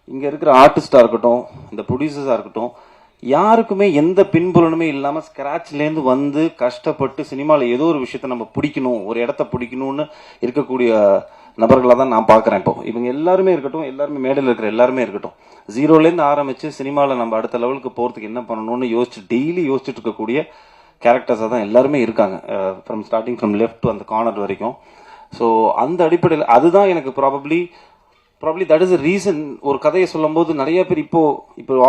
இங்கே இருக்கிற ஆர்டிஸ்டாக இருக்கட்டும், இந்த ப்ரொடியூசர்ஸாக இருக்கட்டும், யாருக்குமே எந்த பின்புலனுமே இல்லாமல் ஸ்க்ராட்ச்லேருந்து வந்து கஷ்டப்பட்டு சினிமாவில் ஏதோ ஒரு விஷயத்த நம்ம பிடிக்கணும், ஒரு இடத்த பிடிக்கணும்னு இருக்கக்கூடிய நபர்களாக தான் நான் பார்க்குறேன். இப்போ இவங்க எல்லாருமே இருக்கட்டும், எல்லாருமே மேடையில் இருக்கிற எல்லாருமே இருக்கட்டும், ஜீரோலேருந்து ஆரம்பித்து சினிமாவில் நம்ம அடுத்த லெவலுக்கு போகிறதுக்கு என்ன பண்ணணும்னு டெய்லி யோசிச்சுட்டு இருக்கக்கூடிய கேரக்டர்ஸாக தான் எல்லாருமே இருக்காங்க. ஸ்டார்டிங் ஃப்ரம் லெஃப்ட் டு அந்த கார்னர் வரைக்கும். ஸோ அந்த அடிப்படையில் அதுதான் எனக்கு ப்ராபப்ளி தட் இஸ் ரீசன். ஒரு கதையை சொல்லும் போது நிறைய பேர் இப்போ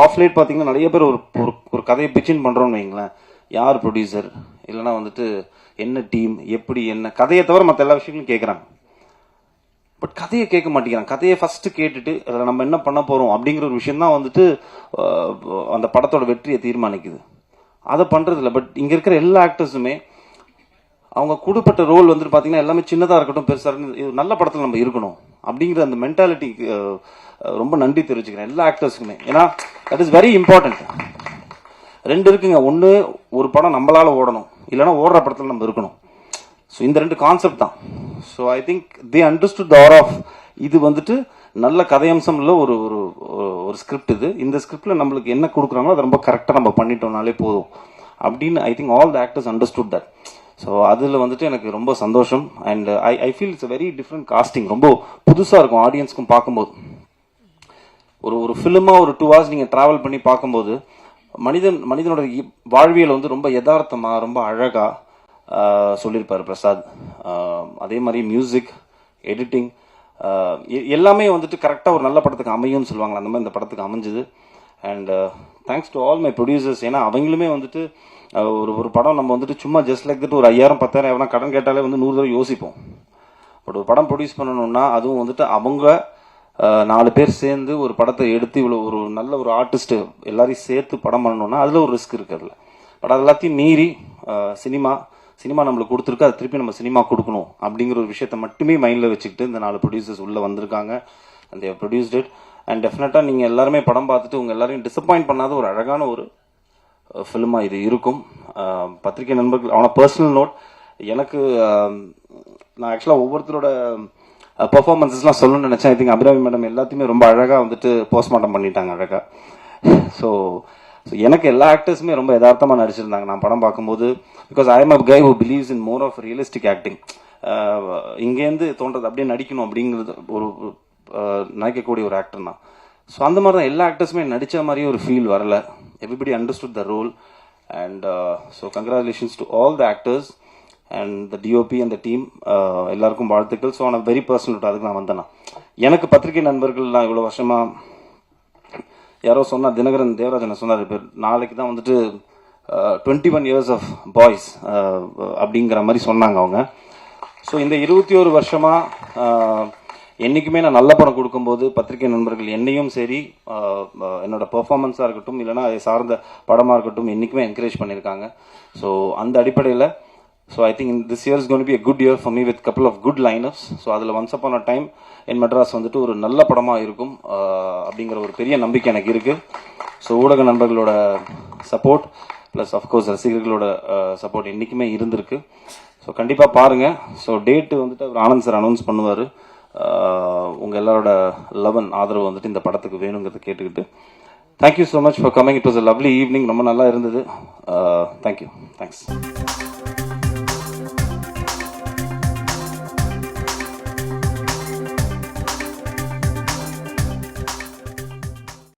ஆஃப் லைட் பார்த்தீங்கன்னா நிறைய பேர் ஒரு கதையை பிச்சின் பண்ணுறோன்னு வைங்களேன். யார் ப்ரொடியூசர், இல்லைனா வந்துட்டு என்ன டீம், எப்படி என்ன கதையை தவிர மற்ற எல்லா விஷயங்களும் கேட்குறாங்க. பட் கதையை கேட்க மாட்டேங்கிறாங்க. கதையை ஃபர்ஸ்ட் கேட்டுட்டு அதில் நம்ம என்ன பண்ண போகிறோம் அப்படிங்கிற ஒரு விஷயம் தான் வந்துட்டு அந்த படத்தோட வெற்றியை தீர்மானிக்குது. அதை பண்ணுறதில்ல. பட் இங்கே இருக்கிற எல்லா ஆக்டர்ஸுமே அவங்க கூடப்பட்ட ரோல் வந்துட்டு பார்த்தீங்கன்னா எல்லாமே சின்னதாக இருக்கட்டும், பெருசாக இருக்கட்டும், நல்ல படத்தில் நம்ம இருக்கணும் அப்படிங்கிற அந்த மென்டாலிட்டிக்கு ரொம்ப நன்றி தெரிவிச்சுக்கிறேன் எல்லா ஆக்டர்ஸுக்குமே. ஏன்னா தட் இஸ் வெரி இம்பார்ட்டன்ட். ரெண்டு இருக்குங்க. ஒன்று, ஒரு படம் நம்மளால ஓடணும், இல்லைன்னா ஓடுற படத்தில் நம்ம இருக்கணும். ஸோ இந்த ரெண்டு கான்செப்ட் தான். So I think they understood the art of இது வந்துட்டு நல்ல கதையம்சம் இல்லை, ஒரு ஒரு ஸ்கிரிப்ட் இது. இந்த ஸ்கிரிப்டில் நம்மளுக்கு என்ன கொடுக்குறாங்களோ அதை ரொம்ப கரெக்டாக நம்ம பண்ணிட்டோம்னாலே போதும் அப்படின்னு I think all the actors understood that. So அதில் வந்துட்டு எனக்கு ரொம்ப சந்தோஷம். And I feel it's very different casting. ரொம்ப புதுசாக இருக்கும் ஆடியன்ஸ்க்கும் பார்க்கும்போது. ஒரு ஃபிலிமாக ஒரு 2 hours நீங்கள் ட்ராவல் பண்ணி பார்க்கும்போது மனிதனோட வாழ்வியல் வந்து ரொம்ப யதார்த்தமாக, ரொம்ப அழகாக சொல்லியிருப்பார் பிரசாத். அதே மாதிரி மியூசிக், எடிட்டிங் எல்லாமே வந்துட்டு கரெக்டாக ஒரு நல்ல படத்துக்கு அமையும்னு சொல்லுவாங்களா, அந்த மாதிரி இந்த படத்துக்கு அமைஞ்சுது. And thanks to all my producers. ஏன்னா அவங்களுமே வந்துட்டு ஒரு படம் நம்ம வந்துட்டு சும்மா ஜஸ்ட் லைக் தட் ஒரு 5000 10,000 எவனா கடன் கேட்டாலே வந்து 100 தடவை யோசிப்போம். பட் ஒரு படம் ப்ரொடியூஸ் பண்ணணும்னா அதுவும் வந்துட்டு அவங்க 4 பேர் சேர்ந்து ஒரு படத்தை எடுத்து இவ்வளோ ஒரு நல்ல ஒரு ஆர்டிஸ்ட் எல்லாரையும் சேர்த்து படம் பண்ணணும்னா அதில் ஒரு ரிஸ்க் இருக்குதுல்ல. பட் அது எல்லாத்தையும் மீறி சினிமா நம்மளுக்கு கொடுத்துருக்கு, அது திருப்பி நம்ம சினிமா கொடுக்கணும் அப்படிங்கிற ஒரு விஷயத்தை மட்டுமே மைண்டில் வச்சுக்கிட்டு இந்த 4 ப்ரொடியூசர்ஸ் உள்ளே வந்திருக்காங்க. And they've produced it. And டெஃபினட்டாக நீங்கள் எல்லாருமே படம் பார்த்துட்டு உங்கள் எல்லாரையும் டிசப்பாயிண்ட் பண்ணாத ஒரு அழகான ஒரு ஃபிலிமாக இது இருக்கும். பத்திரிகை நண்பர்கள் அவனை பர்சனல் நோட், எனக்கு நான் ஆக்சுவலாக ஒவ்வொருத்தரோட பெர்ஃபார்மன்ஸஸ்லாம் சொல்லணும்னு நினச்சேன். ஐ திங்க் அபிராமி மேடம் எல்லாத்தையுமே ரொம்ப அழகாக வந்துட்டு போஸ்ட்மார்ட்டம் பண்ணிட்டாங்க அழகாக. ஸோ எனக்கு எல்லா ஆக்டர்ஸுமே ரொம்ப யதார்த்தமாக நடிச்சிருந்தாங்க நான் படம் பார்க்கும்போது. Because I am a guy who believes in more of realistic acting. இங்கேருந்து தோன்றது அப்படியே நடிக்கணும் அப்படிங்கிறது ஒரு நினைக்கக்கூடிய ஒரு ஆக்டர் தான். ஸோ அந்த மாதிரி தான் எல்லா ஆக்டர்ஸுமே நடித்த மாதிரியே ஒரு ஃபீல் வரல. Everybody understood the role. And so congratulations to all the actors and the DOP and the team. எல்லாருக்கும் வாழ்த்துக்கள். ஸோ நான் வெரி பர்சனல் அதுக்கு நான் வந்தேன்னா எனக்கு பத்திரிகை நண்பர்கள் நான் இவ்வளோ வருஷமாக யாரோ சொன்னார், தினகரன் தேவராஜன் சொன்னார், பேர் நாளைக்கு தான் வந்துட்டு 21 years ஆஃப் பாய்ஸ் அப்படிங்கிற மாதிரி சொன்னாங்க அவங்க. ஸோ இந்த 21 வருஷமாக என்றைக்குமே நான் நல்ல படம் கொடுக்கும்போது பத்திரிகை நண்பர்கள் என்னையும் சரி என்னோட பெர்ஃபார்மன்ஸாக இருக்கட்டும், இல்லைனா அதை சார்ந்த படமாக இருக்கட்டும், என்றைக்குமே என்கரேஜ் பண்ணியிருக்காங்க. ஸோ அந்த அடிப்படையில் so I think this year is going to be a good year for me with couple of good lineups. So அதில் once upon a time in Madras வந்துட்டு ஒரு நல்ல படமாக இருக்கும் அப்படிங்கிற ஒரு பெரிய நம்பிக்கை எனக்கு இருக்குது. ஸோ ஊடக நண்பர்களோட சப்போர்ட் ப்ளஸ் அஃப்கோர்ஸ் ரசிகர்களோட சப்போர்ட் என்றைக்குமே இருந்திருக்கு. ஸோ கண்டிப்பாக பாருங்கள். ஸோ டேட்டு வந்துட்டு அவர் ஆனந்த் சார் அனௌன்ஸ் பண்ணுவார். உங்கள் எல்லாரோட ஆதரவு வந்துட்டு இந்த படத்துக்கு வேணுங்கிறத கேட்டுக்கிட்டு thank you so much for coming. It was a lovely evening. ரொம்ப நல்லா இருந்தது. தேங்க்யூ. தேங்க்ஸ்.